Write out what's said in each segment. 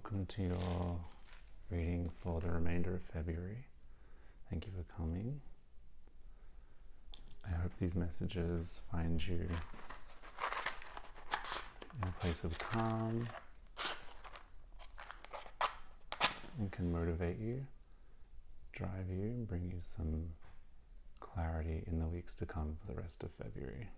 welcome to your reading for the remainder of February. Thank you for coming. I hope these messages find you in a place of calm and can motivate you, drive you, and bring you some clarity in the weeks to come for the rest of February.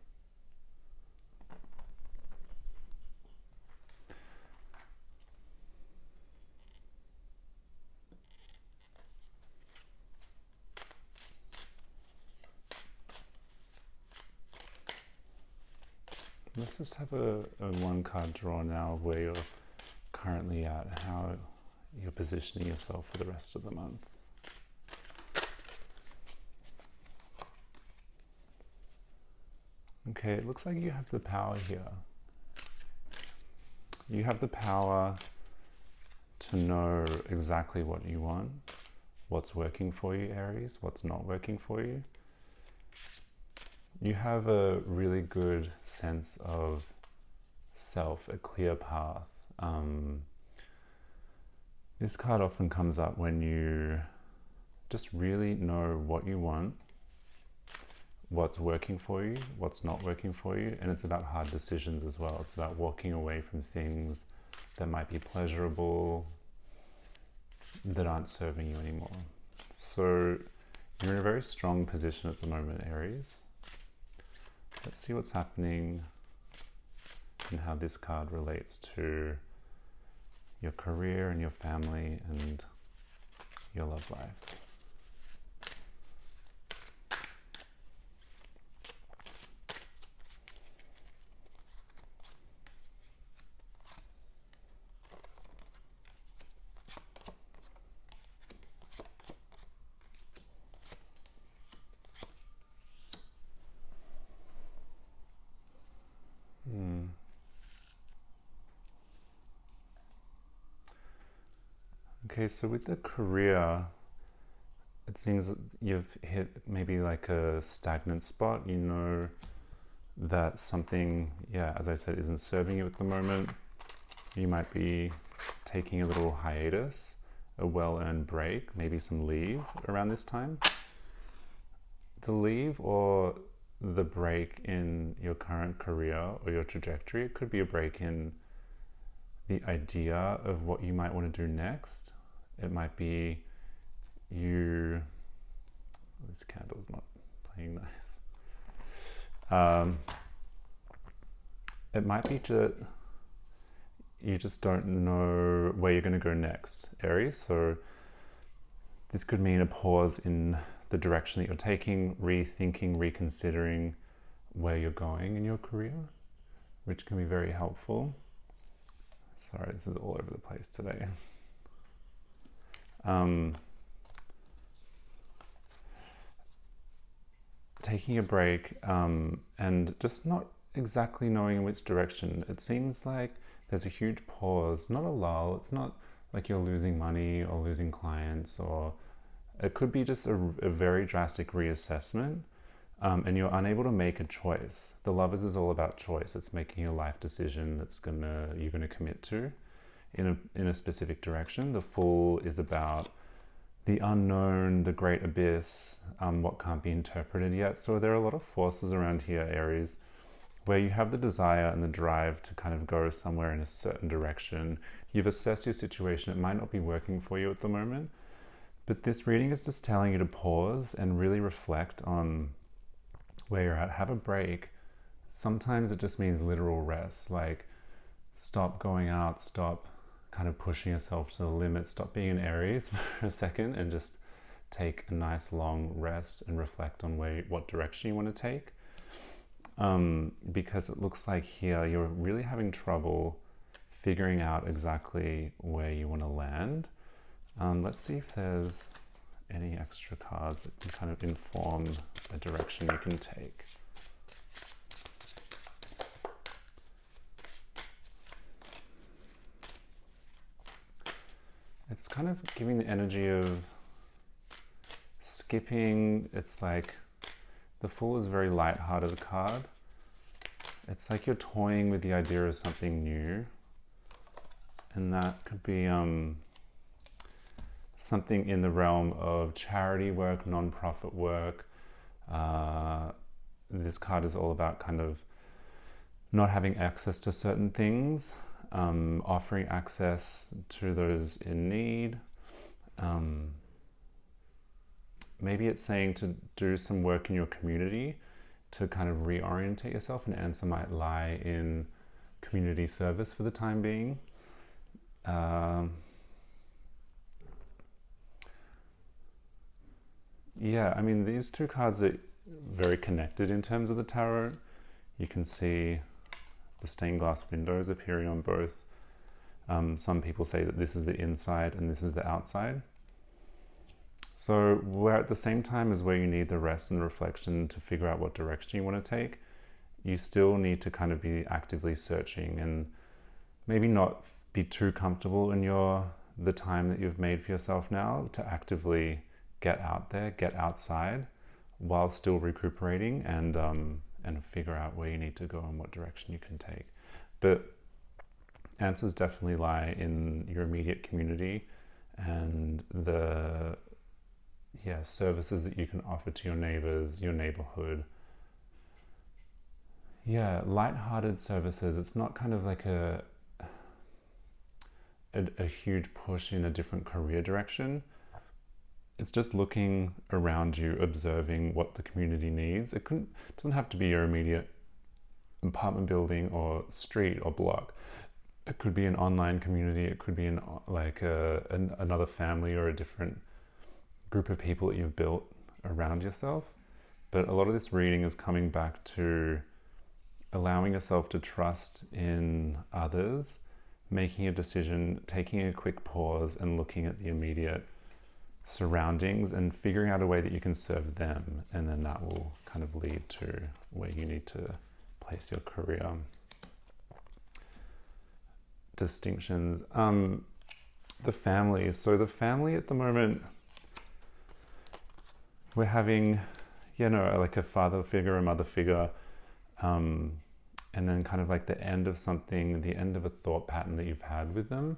Let's just have a one card draw now of where you're currently at, how you're positioning yourself for the rest of the month. Okay, it looks like you have the power here. You have the power to know exactly what you want, what's working for you, Aries, what's not working for you. You have a really good sense of self, a clear path. This card often comes up when you just really know what you want, what's working for you, what's not working for you, and it's about hard decisions as well. It's about walking away from things that might be pleasurable, that aren't serving you anymore. So you're in a very strong position at the moment, Aries. Let's see what's happening and how this card relates to your career and your family and your love life. Okay, so with the career, it seems that you've hit maybe like a stagnant spot. You know that something, as I said, isn't serving you at the moment. You might be taking a little hiatus, a well-earned break, maybe some leave around this time. The leave or the break in your current career or your trajectory, it could be a break in the idea of what you might want to do next. It might be this candle's not playing nice. It might be that you just don't know where you're going to go next, Aries. So this could mean a pause in the direction that you're taking, rethinking, reconsidering where you're going in your career, which can be very helpful. Sorry, this is all over the place today. Taking a break and just not exactly knowing in which direction. It seems like there's a huge pause, not a lull. It's not like you're losing money or losing clients, or it could be just a very drastic reassessment, and you're unable to make a choice. The Lovers is all about choice. It's making a life decision that's you're gonna commit to in a specific direction. The Fool is about the unknown, the great abyss, what can't be interpreted yet. So there are a lot of forces around here, Aries, where you have the desire and the drive to kind of go somewhere in a certain direction. You've assessed your situation. It might not be working for you at the moment, but this reading is just telling you to pause and really reflect on where you're at. Have a break. Sometimes it just means literal rest, like stop going out, stop kind of pushing yourself to the limit, stop being an Aries for a second and just take a nice long rest and reflect on what direction you want to take. Because it looks like here you're really having trouble figuring out exactly where you want to land. Let's see if there's any extra cards that can kind of inform a direction you can take. It's kind of giving the energy of skipping. It's like the Fool is a very light-hearted card. It's like you're toying with the idea of something new and that could be something in the realm of charity work, non-profit work. This card is all about kind of not having access to certain things, offering access to those in need. Maybe it's saying to do some work in your community to kind of reorientate yourself. An answer might lie in community service for the time being. Yeah, I mean, these two cards are very connected in terms of the tarot. You can see the stained glass windows appearing on both. Some people say that this is the inside and this is the outside. So we're at the same time as where you need the rest and reflection to figure out what direction you want to take, you still need to kind of be actively searching and maybe not be too comfortable in the time that you've made for yourself now to actively get out there, get outside while still recuperating and figure out where you need to go and what direction you can take. But answers definitely lie in your immediate community and the services that you can offer to your neighbors, your neighborhood. Yeah, light-hearted services. It's not kind of like a huge push in a different career direction. It's just looking around you, observing what the community needs. It doesn't have to be your immediate apartment building or street or block. It could be an online community. It could be another family or a different group of people that you've built around yourself. But a lot of this reading is coming back to allowing yourself to trust in others, making a decision, taking a quick pause and looking at the immediate surroundings and figuring out a way that you can serve them, and then that will kind of lead to where you need to place your career. Distinctions. The family. So the family at the moment, we're having, like a father figure, a mother figure, and then kind of like the end of something, the end of a thought pattern that you've had with them.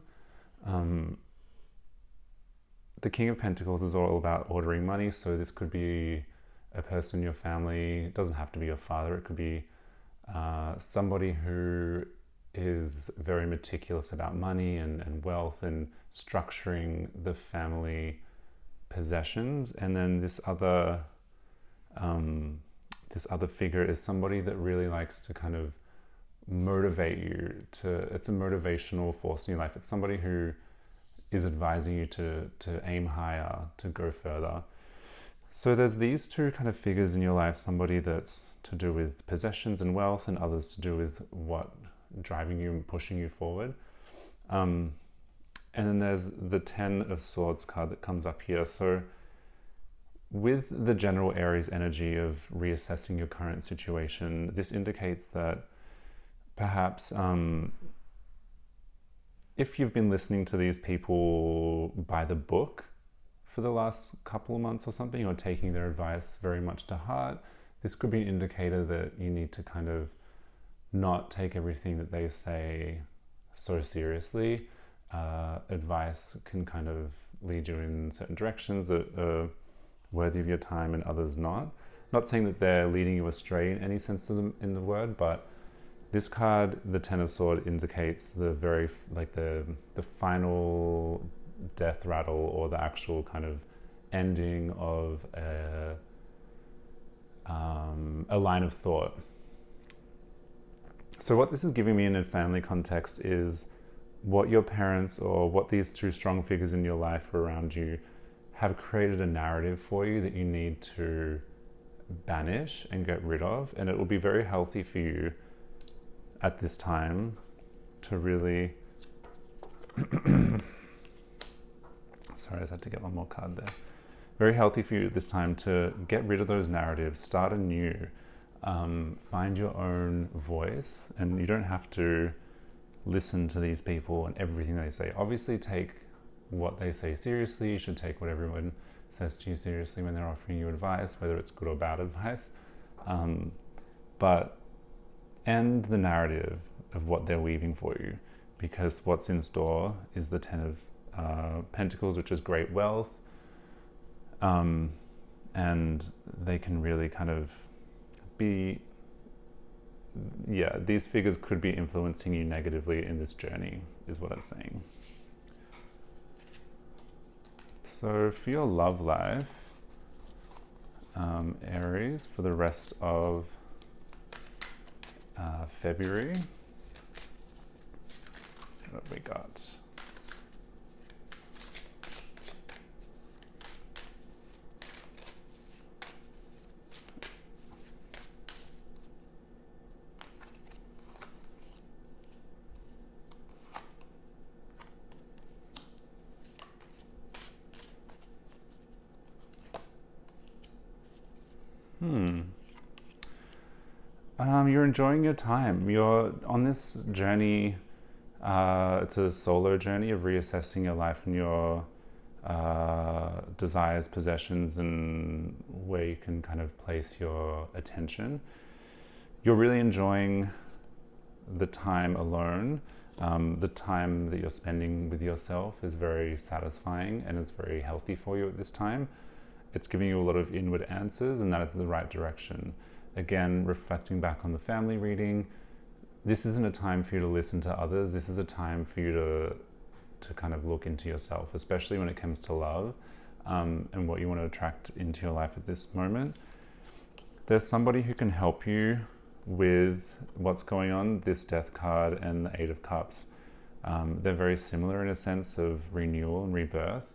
The King of Pentacles is all about ordering money, so this could be a person in your family. It doesn't have to be your father. It could be somebody who is very meticulous about money and wealth and structuring the family possessions. And then this other figure is somebody that really likes to kind of motivate you it's a motivational force in your life. It's somebody who is advising you to aim higher, to go further. So there's these two kind of figures in your life, somebody that's to do with possessions and wealth, and others to do with what driving you and pushing you forward. And then there's the 10 of Swords card that comes up here. So with the general Aries energy of reassessing your current situation, this indicates that perhaps if you've been listening to these people by the book for the last couple of months or something, or taking their advice very much to heart, this could be an indicator that you need to kind of not take everything that they say so seriously. Advice can kind of lead you in certain directions that are worthy of your time and others not. Not saying that they're leading you astray in any sense of in the word, but this card, the Ten of Swords, indicates the very, the final death rattle, or the actual kind of ending of a line of thought. So what this is giving me in a family context is what your parents or what these two strong figures in your life around you have created a narrative for you that you need to banish and get rid of. And it will be very healthy for you at this time to really sorry, I just had to get one more card there. Very healthy for you at this time to get rid of those narratives, start anew, find your own voice. And you don't have to listen to these people and everything they say. Obviously take what they say seriously. You should take what everyone says to you seriously when they're offering you advice, whether it's good or bad advice. But end the narrative of what they're weaving for you. because what's in store is the Ten of Pentacles, which is great wealth, and they can really kind of be, yeah, these figures could be influencing you negatively in this journey, is what it's saying. So for your love life, Aries, for the rest of February, what have we got? You're enjoying your time. You're on this journey. It's a solo journey of reassessing your life and your desires, possessions, and where you can kind of place your attention. You're really enjoying the time alone. The time that you're spending with yourself is very satisfying and it's very healthy for you at this time. It's giving you a lot of inward answers, and that is the right direction. Again, reflecting back on the family reading, this isn't a time for you to listen to others. This is a time for you to kind of look into yourself, especially when it comes to love, and what you want to attract into your life at this moment. There's somebody who can help you with what's going on, this Death card and the Eight of Cups. They're very similar in a sense of renewal and rebirth.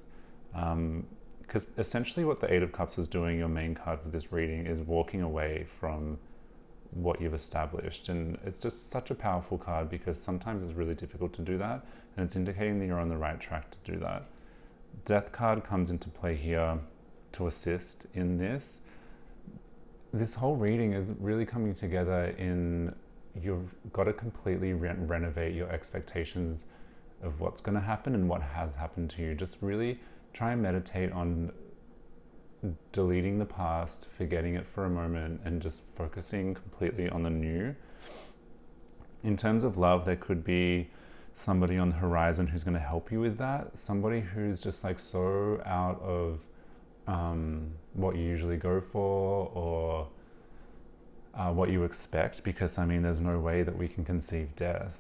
Because essentially what the Eight of Cups is doing, your main card for this reading, is walking away from what you've established. And it's just such a powerful card because sometimes it's really difficult to do that, and it's indicating that you're on the right track to do that. Death card comes into play here to assist in this. This whole reading is really coming together in you've got to completely renovate your expectations of what's going to happen and what has happened to you. Just really try and meditate on deleting the past, forgetting it for a moment, and just focusing completely on the new. In terms of love, there could be somebody on the horizon who's going to help you with that. Somebody who's just like so out of what you usually go for, or what you expect, because I mean, there's no way that we can conceive death.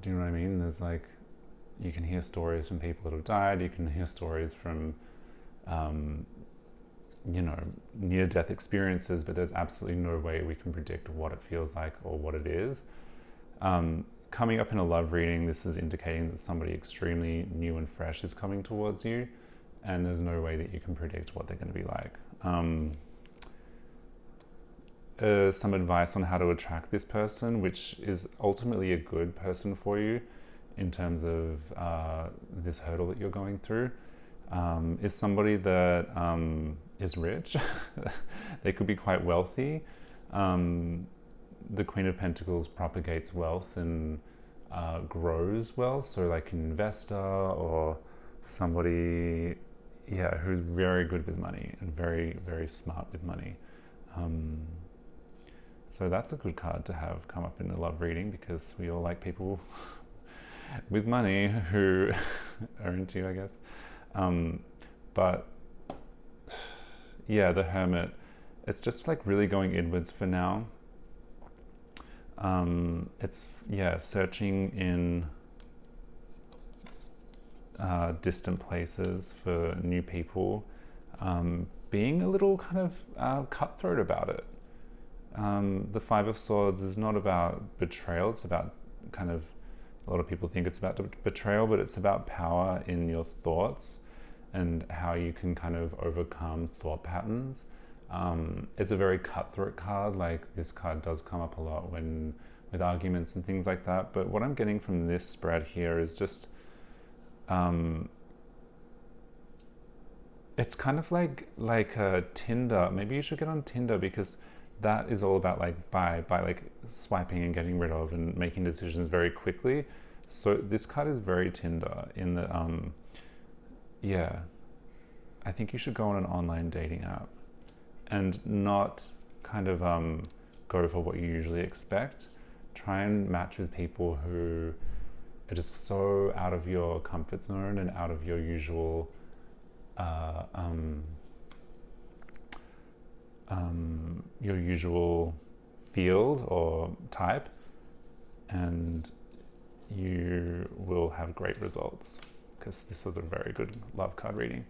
Do you know what I mean? There's like, you can hear stories from people that have died, you can hear stories from near-death experiences, but there's absolutely no way we can predict what it feels like or what it is. Coming up in a love reading, this is indicating that somebody extremely new and fresh is coming towards you, and there's no way that you can predict what they're going to be like. Some advice on how to attract this person, which is ultimately a good person for you in terms of this hurdle that you're going through, is somebody that is rich. They could be quite wealthy. The Queen of Pentacles propagates wealth and grows wealth, so like an investor or somebody, yeah, who's very good with money and very, very smart with money. So that's a good card to have come up in a love reading, because we all like people with money who are into you, I guess. But yeah, the Hermit, it's just like really going inwards for now. It's, yeah, searching in distant places for new people, being a little kind of cutthroat about it. The Five of Swords is not about betrayal, it's about kind of, a lot of people think it's about betrayal, but it's about power in your thoughts and how you can kind of overcome thought patterns. It's a very cutthroat card. Like, this card does come up a lot when with arguments and things like that. But what I'm getting from this spread here is just, it's kind of like Tinder. Maybe you should get on Tinder, because that is all about like by like swiping and getting rid of and making decisions very quickly. So this card is very Tinder in the yeah, I think you should go on an online dating app and not kind of go for what you usually expect. Try and match with people who are just so out of your comfort zone and out of your usual uh, um, your usual field or type, and you will have great results, because this was a very good love card reading.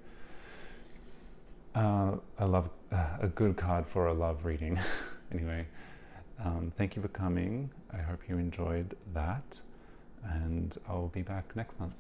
I love a good card for a love reading. Anyway, thank you for coming. I hope you enjoyed that, and I'll be back next month.